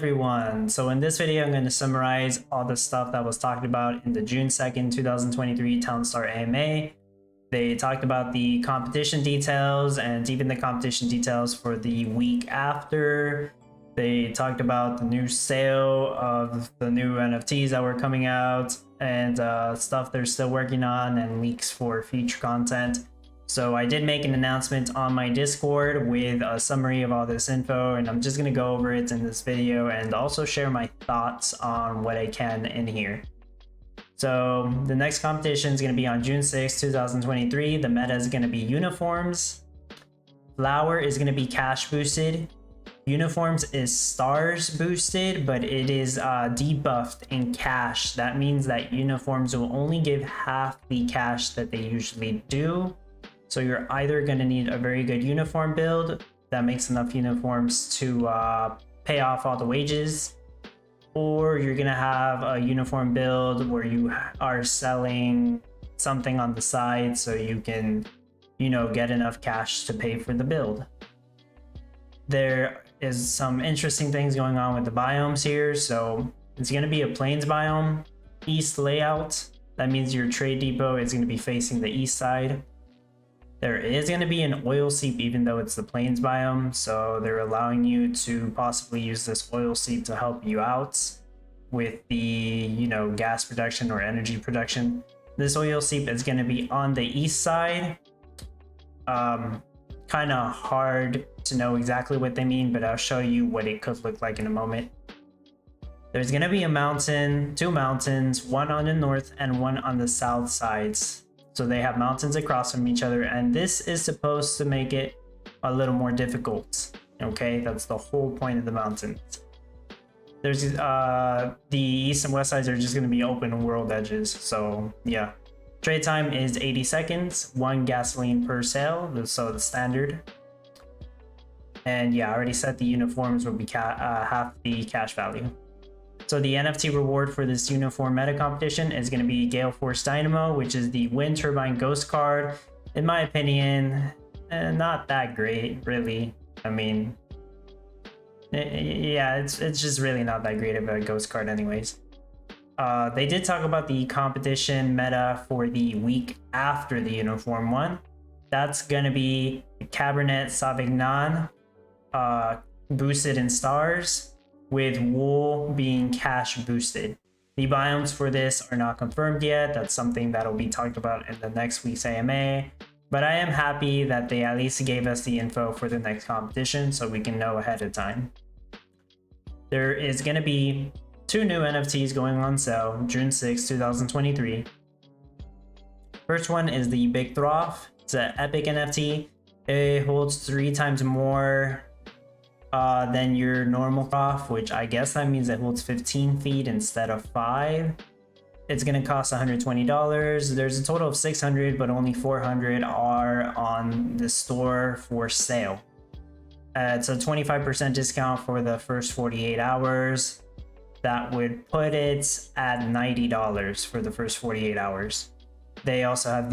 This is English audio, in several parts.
everyone. So in this video, I'm going to summarize all the stuff that was talked about in the June 2nd, 2023 Townstar AMA. They talked about the competition details and even the competition details for the week after. They talked about the new sale of the new NFTs that were coming out and stuff they're still working on and leaks for future content. So I did make an announcement on my Discord with a summary of all this info, and I'm just going to go over it in this video and also share my thoughts on what I can in here. So the next competition is going to be on June 6, 2023. The meta is going to be uniforms. Flower is going to be cash boosted. Uniforms is stars boosted, but it is debuffed in cash. That means that uniforms will only give half the cash that they usually do. So you're either going to need a very good uniform build that makes enough uniforms to pay off all the wages, or you're going to have a uniform build where you are selling something on the side so you can, get enough cash to pay for the build. There is some interesting things going on with the biomes here. So it's going to be a plains biome, east layout. That means your trade depot is going to be facing the east side. There is going to be an oil seep even though it's the plains biome, so they're allowing you to possibly use this oil seep to help you out with the, gas production or energy production. This oil seep is going to be on the east side. Kind of hard to know exactly what they mean, but I'll show you what it could look like in a moment. There's going to be a mountain, two mountains, one on the north and one on the south sides. So they have mountains across from each other, and this is supposed to make it a little more difficult. Okay, that's the whole point of the mountains. There's the east and west sides are just going to be open world edges. So yeah, trade time is 80 seconds, 1 gasoline per sale, so the standard. And yeah, I already said the uniforms will be half the cash value. So the NFT reward for this uniform meta competition is going to be Gale Force Dynamo, which is the wind turbine ghost card. In my opinion, not that great, really. I mean, yeah, it's just really not that great of a ghost card anyways. They did talk about the competition meta for the week after the uniform one. That's going to be Cabernet Sauvignon boosted in stars, with wool being cash boosted. The biomes for this are not confirmed yet. That's something that'll be talked about in the next week's AMA. But I am happy that they at least gave us the info for the next competition so we can know ahead of time. There is going to be 2 new NFTs going on sale June 6, 2023. First one is the Big Throff. It's an epic NFT. It holds 3 times more than your normal Throff, which I guess that means it holds 15 feet instead of 5. It's going to cost $120. There's a total of 600, but only 400 are on the store for sale. It's a 25% discount for the first 48 hours. That would put it at $90 for the first 48 hours. They also have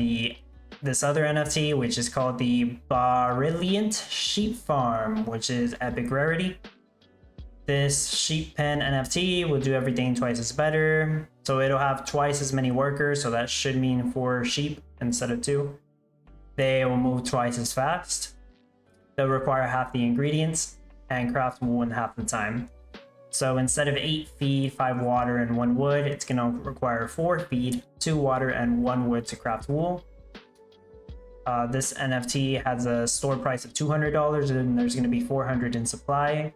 this other NFT, which is called the Brilliant Sheep Farm, which is epic rarity. This sheep pen NFT will do everything twice as better. So it'll have twice as many workers, so that should mean 4 sheep instead of 2. They will move twice as fast. They'll require half the ingredients and craft wool in half the time. So instead of 8 feed, 5 water, and 1 wood, it's going to require 4 feed, 2 water, and 1 wood to craft wool. This NFT has a store price of $200, and there's going to be 400 in supply.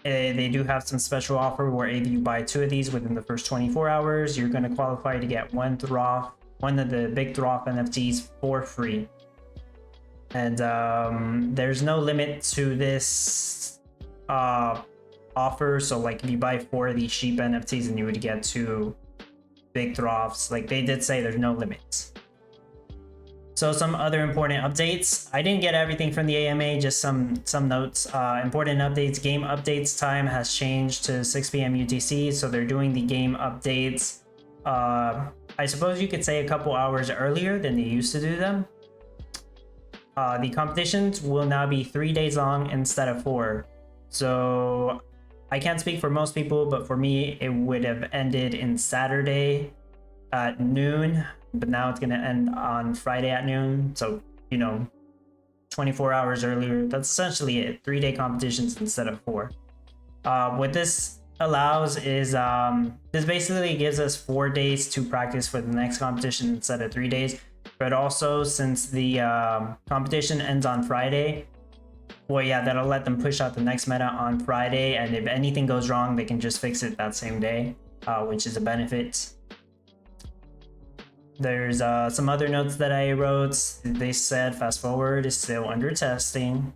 They do have some special offer where if you buy 2 of these within the first 24 hours, you're going to qualify to get one of the Big Throff NFTs for free. And there's no limit to this offer. So like if you buy 4 of these sheep NFTs, and you would get 2 Big Throffs. Like they did say there's no limits. So some other important updates. I didn't get everything from the AMA, just some notes. Important updates. Game updates time has changed to 6 p.m. UTC, so they're doing the game updates. I suppose you could say a couple hours earlier than they used to do them. The competitions will now be 3 days long instead of 4. So I can't speak for most people, but for me, it would have ended in Saturday at noon, but now it's going to end on Friday at noon. So, you know, 24 hours earlier. That's essentially it. 3-day competitions instead of 4. What this allows is this basically gives us 4 days to practice for the next competition instead of 3 days. But also, since the competition ends on Friday, well, yeah, that'll let them push out the next meta on Friday, and if anything goes wrong, they can just fix it that same day, which is a benefit. There's some other notes that I wrote. They said Fast Forward is still under testing.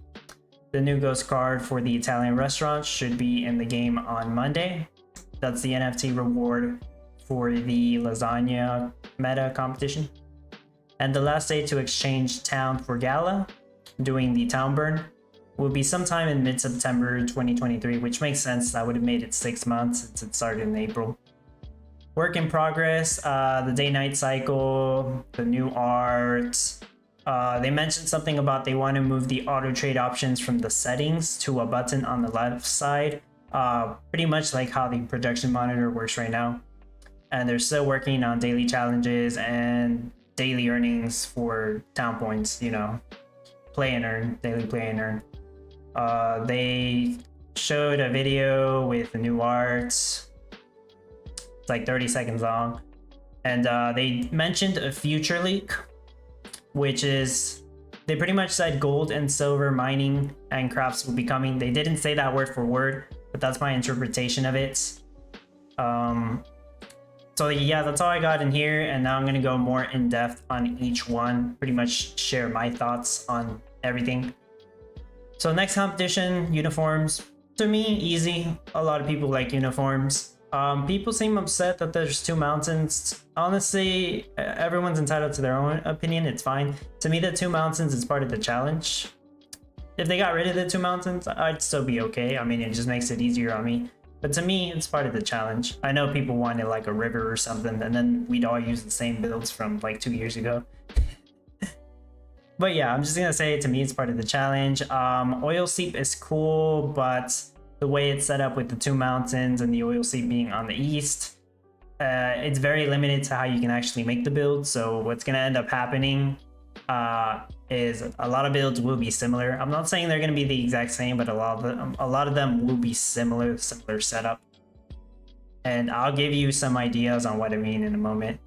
The new ghost card for the Italian restaurant should be in the game on Monday. That's the NFT reward for the lasagna meta competition. And the last day to exchange town for Gala, doing the town burn, will be sometime in mid-September 2023, which makes sense. That would have made it 6 months since it started in April. Work in progress, the day-night cycle, the new art. They mentioned something about they want to move the auto trade options from the settings to a button on the left side, pretty much like how the production monitor works right now. And they're still working on daily challenges and daily earnings for town points, you know, play and earn, daily play and earn. They showed a video with the new art. It's like 30 seconds long. And they mentioned a future leak, which is, they pretty much said gold and silver mining and crafts will be coming. They didn't say that word for word, but that's my interpretation of it. So yeah, that's all I got in here, and now I'm gonna go more in depth on each one, pretty much share my thoughts on everything. So next competition, uniforms. To me, easy. A lot of people like uniforms. People seem upset that there's 2 mountains. Honestly, everyone's entitled to their own opinion. It's fine. To me, the 2 mountains is part of the challenge. If they got rid of the 2 mountains, I'd still be okay. I mean, it just makes it easier on me. But to me, it's part of the challenge. I know people wanted like a river or something, and then we'd all use the same builds from like 2 years ago. But yeah, I'm just gonna say, to me, it's part of the challenge. Oil seep is cool, but the way it's set up with the 2 mountains and the oil seep being on the east, it's very limited to how you can actually make the build. So what's gonna end up happening is a lot of builds will be similar. I'm not saying they're gonna be the exact same, but a lot of them will be similar setup. And I'll give you some ideas on what I mean in a moment.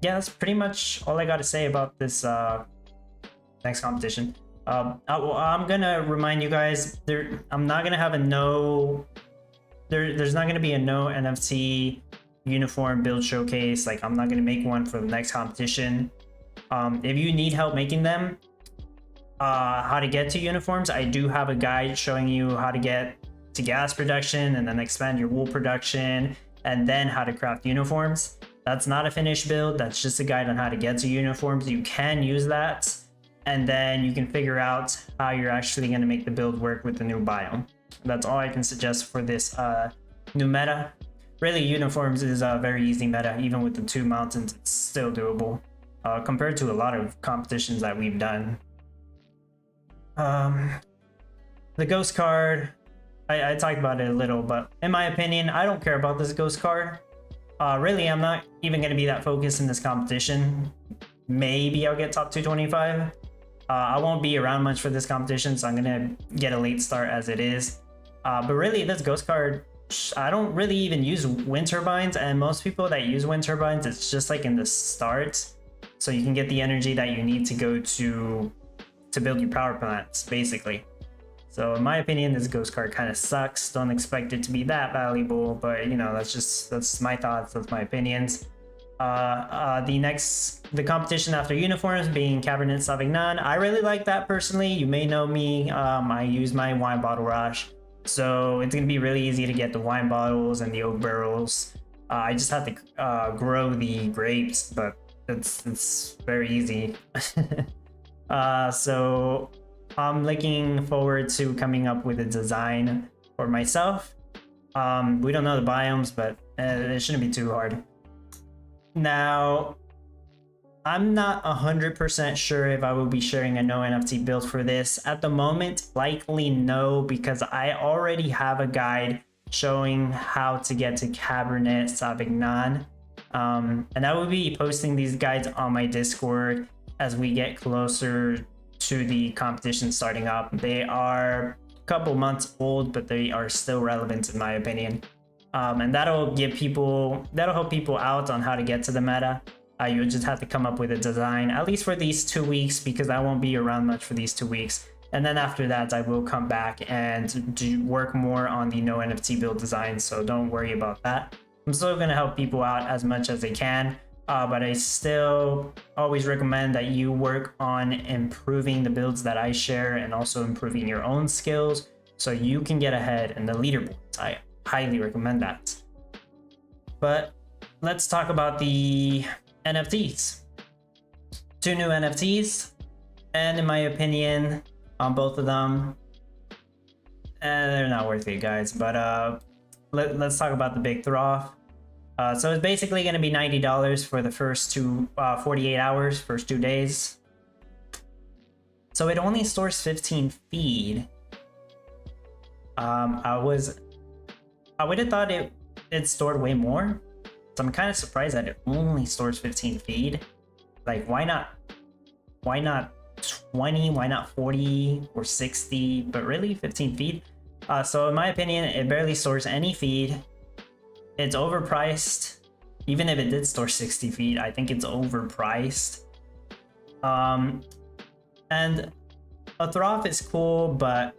Yeah, that's pretty much all I got to say about this next competition. I'm gonna remind you guys, I'm not gonna have a there's not gonna be a no NFT uniform build showcase. Like, I'm not gonna make one for the next competition. If you need help making them, how to get to uniforms, I do have a guide showing you how to get to gas production and then expand your wool production, and then how to craft uniforms. That's not a finished build. That's just a guide on how to get to uniforms. You can use that, and then you can figure out how you're actually going to make the build work with the new biome. That's all I can suggest for this new meta. Really, uniforms is a very easy meta. Even with the 2 mountains, it's still doable compared to a lot of competitions that we've done. The ghost card, I talked about it a little, but in my opinion, I don't care about this ghost card. Really, I'm not even going to be that focused in this competition. Maybe I'll get top 225. I won't be around much for this competition, so I'm going to get a late start as it is. But really, this ghost card, I don't really even use wind turbines, and most people that use wind turbines, it's just like in the start, so you can get the energy that you need to go to build your power plants, basically. So in my opinion, this ghost card kind of sucks. Don't expect it to be that valuable, but you know, that's my thoughts, that's my opinions. The competition after uniforms being Cabernet Sauvignon. I really like that personally. You may know me. I use my wine bottle rush, so it's gonna be really easy to get the wine bottles and the oak barrels. I just have to grow the grapes, but it's very easy. So I'm looking forward to coming up with a design for myself. We don't know the biomes, but it shouldn't be too hard. Now, I'm not 100% sure if I will be sharing a no NFT build for this. At the moment, likely no, because I already have a guide showing how to get to Cabernet Sauvignon. And I will be posting these guides on my Discord as we get closer to the competition starting up. They are a couple months old, but they are still relevant in my opinion. And that'll help people out on how to get to the meta. You'll just have to come up with a design, at least for these 2 weeks, because I won't be around much for these 2 weeks. And then after that, I will come back and work more on the no NFT build design, so don't worry about that. I'm still going to help people out as much as I can, but I still always recommend that you work on improving the builds that I share and also improving your own skills so you can get ahead in the leaderboards. I highly recommend that. But let's talk about the NFTs. 2 new NFTs, and in my opinion, on both of them, they're not worth it, guys. But let's talk about the big throw-off. So it's basically going to be $90 for the first 48 hours, first 2 days. So it only stores 15 feed. I would have thought it stored way more. So I'm kind of surprised that it only stores 15 feed. Like, why not 20? Why not 40 or 60? But really, 15 feed. So in my opinion, it barely stores any feed. It's overpriced. Even if it did store 60 feed, I think it's overpriced. And a throw-off is cool, but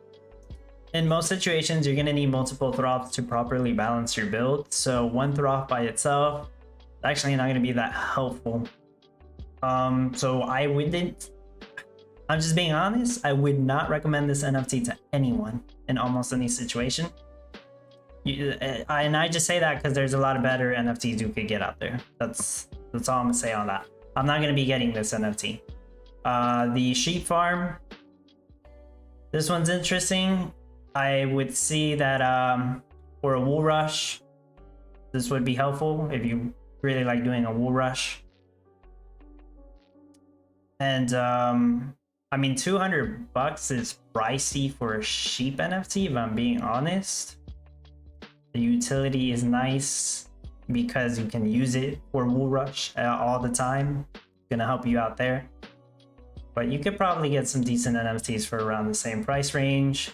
in most situations, you're going to need multiple throw-offs to properly balance your build. So one throw-off by itself is actually not going to be that helpful. So I'm just being honest, I would not recommend this NFT to anyone in almost any situation. And I just say that because there's a lot of better NFTs you could get out there. That's all I'm going to say on that. I'm not going to be getting this NFT. The sheep farm, this one's interesting. I would see that for a wool rush, this would be helpful if you really like doing a wool rush. And I mean, $200 is pricey for a sheep NFT, if I'm being honest. The utility is nice because you can use it for wool rush all the time. Gonna help you out there. But you could probably get some decent NFTs for around the same price range.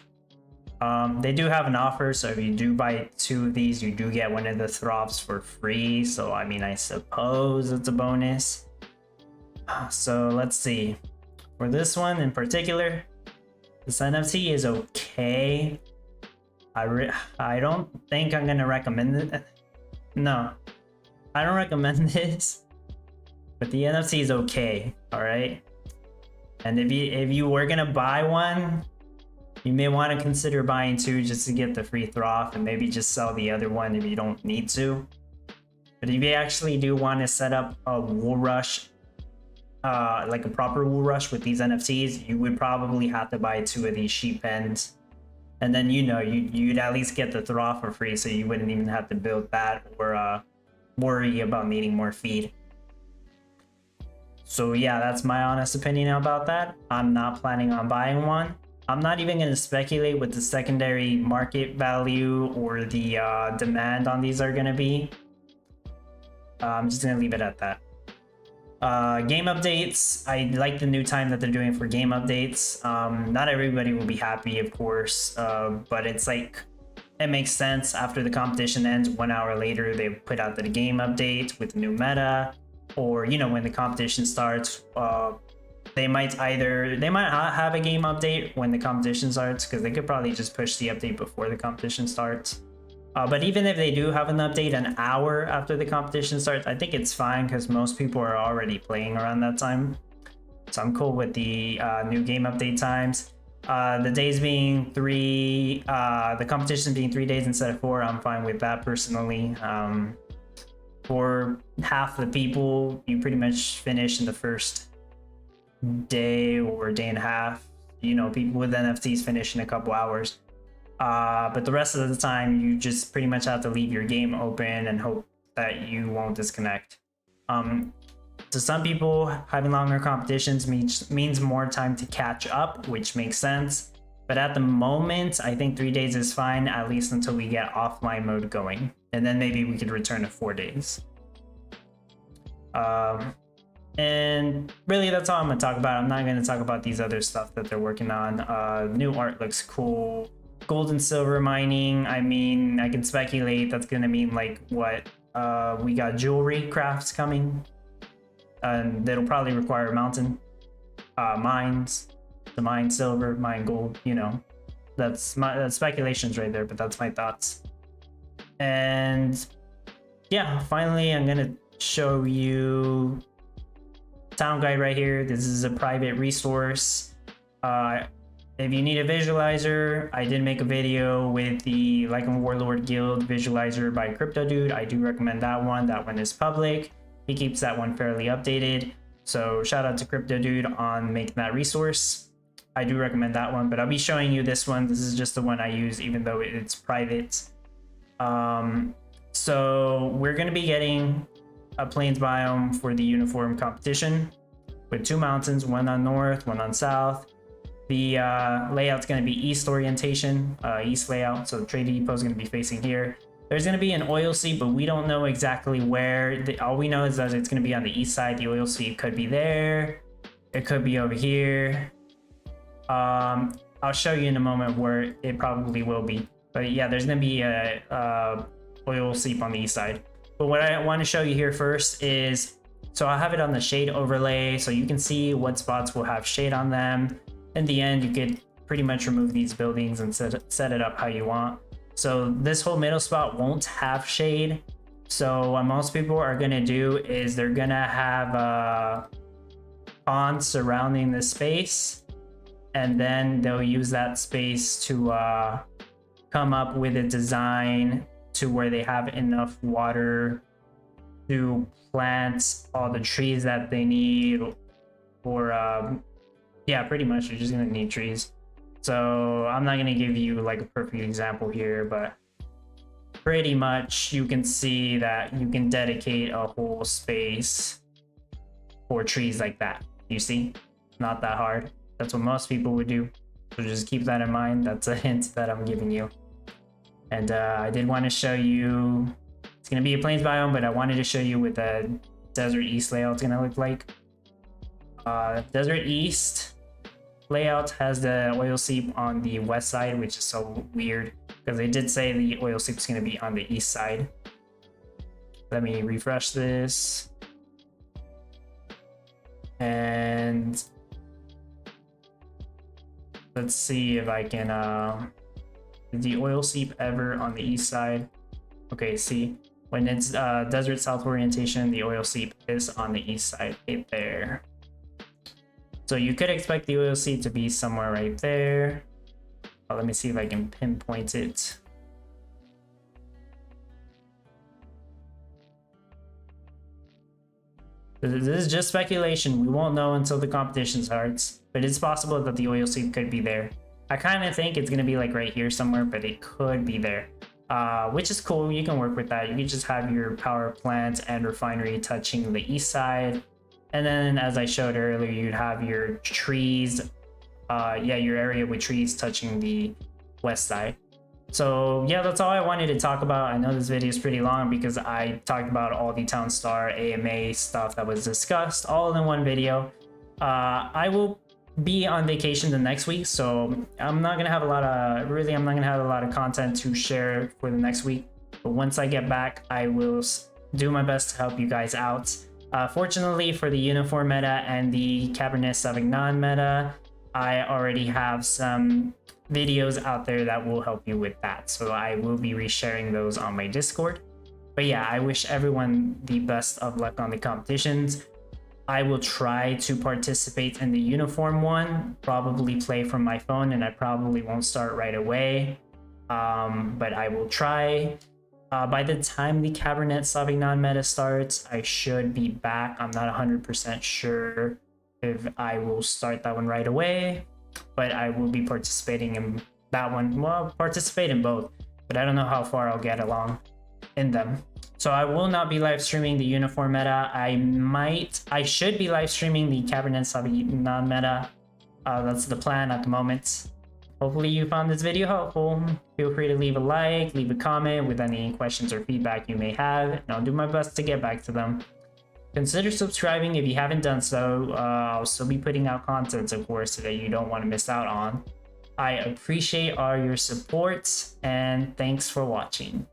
They do have an offer, so if you do buy 2 of these, you do get one of the throws for free. So I mean, I suppose it's a bonus. So let's see. For this one in particular, this NFT is okay. I don't think I'm gonna recommend it. No, I don't recommend this. But the NFT is okay, all right. And if you were gonna buy one, you may want to consider buying 2 just to get the free throw off, and maybe just sell the other one if you don't need to. But if you actually do want to set up a wool rush, like a proper wool rush with these NFTs, you would probably have to buy 2 of these sheep pens. And then, you'd at least get the throw off for free, so you wouldn't even have to build that or worry about needing more feed. So yeah, that's my honest opinion about that. I'm not planning on buying one. I'm not even going to speculate what the secondary market value or the demand on these are going to be. I'm just going to leave it at that. Game updates. I like the new time that they're doing for game updates. Not everybody will be happy, of course, but it's like, it makes sense. After the competition ends, 1 hour later, they put out the game update with the new meta, or when the competition starts, they might not have a game update when the competition starts, because they could probably just push the update before the competition starts. But even if they do have an update an hour after the competition starts, I think it's fine because most people are already playing around that time. So I'm cool with the new game update times. The days being 3, the competition being 3 days instead of 4, I'm fine with that personally. For half the people, you pretty much finish in the first day or day and a half. People with NFTs finish in a couple hours. But the rest of the time, you just pretty much have to leave your game open and hope that you won't disconnect. To some people, having longer competitions means more time to catch up, which makes sense. But at the moment, I think 3 days is fine, at least until we get offline mode going. And then maybe we could return to 4 days. And really, that's all I'm going to talk about. I'm not going to talk about these other stuff that they're working on. New art looks cool. Gold and silver mining, I mean, I can speculate that's going to mean like what? We got jewelry crafts coming. And that'll probably require mountain mines to mine silver, mine gold, you know. That's speculations right there, but that's my thoughts. And yeah, finally, I'm going to show you town guide right here. This is a private resource. If you need a visualizer, I did make a video with the Lycan Warlord Guild visualizer by Crypto Dude. I do recommend that one. That one is public. He keeps that one fairly updated. So shout out to Crypto Dude on making that resource. I do recommend that one, but I'll be showing you this one. This is just the one I use, even though it's private. So we're going to be getting a plains biome for the uniform competition with 2 mountains, one on north, one on south. The layout's going to be east orientation, east layout. So the trade depot is going to be facing here. There's going to be an oil seep, but we don't know exactly where. All we know is that it's going to be on the east side. The oil seep could be there. It could be over here. I'll show you in a moment where it probably will be. But yeah, there's going to be a oil seep on the east side. But what I want to show you here first is, so I'll have it on the shade overlay so you can see what spots will have shade on them. In the end, you could pretty much remove these buildings and set it up how you want. So this whole middle spot won't have shade. So what most people are going to do is they're going to have ponds surrounding this space. And then they'll use that space to come up with a design to where they have enough water to plant all the trees that they need. Or yeah, pretty much you're just going to need trees. So I'm not going to give you like a perfect example here, but pretty much you can see that you can dedicate a whole space for trees like that. You see? Not that hard. That's what most people would do. So just keep that in mind. That's a hint that I'm giving you. And I did want to show you, it's going to be a plains biome, but I wanted to show you what the Desert East layout is going to look like. Desert East layout has the oil seep on the west side, which is so weird because they did say the oil seep is going to be on the east side. Let me refresh this. And let's see if I can is the oil seep ever on the east side? Okay, see, when it's desert south orientation, the oil seep is on the east side right there. So you could expect the oil seep to be somewhere right there. Let me see if I can pinpoint it. This is just speculation. We won't know until the competition starts, but it's possible that the oil seep could be there. I kind of think it's going to be like right here somewhere, but it could be there, which is cool. You can work with that. You can just have your power plant and refinery touching the east side. And then, as I showed earlier, you'd have your trees, yeah, your area with trees touching the west side. So yeah, that's all I wanted to talk about. I know this video is pretty long because I talked about all the Town Star AMA stuff that was discussed all in one video. I will be on vacation the next week, so I'm not gonna have a lot of content to share for the next week. But once I get back, I will do my best to help you guys out. Fortunately for the uniform meta and the Cabernet Sauvignon meta, I already have some videos out there that will help you with that. So I will be resharing those on my Discord. But yeah, I wish everyone the best of luck on the competitions. I will try to participate in the uniform one, probably play from my phone, and I probably won't start right away. But I will try. By the time the Cabernet Sauvignon meta starts, I should be back. I'm not 100% sure if I will start that one right away, but I will be participating in that one. Well, participate in both, but I don't know how far I'll get along in them. So I will not be live streaming the uniform meta. I should be live streaming the Cabernet Sauvignon meta. That's the plan at the moment. Hopefully you found this video helpful. Feel free to leave a like, leave a comment with any questions or feedback you may have, and I'll do my best to get back to them. Consider subscribing if you haven't done so. I'll still be putting out content, of course, that you don't want to miss out on. I appreciate all your support, and thanks for watching.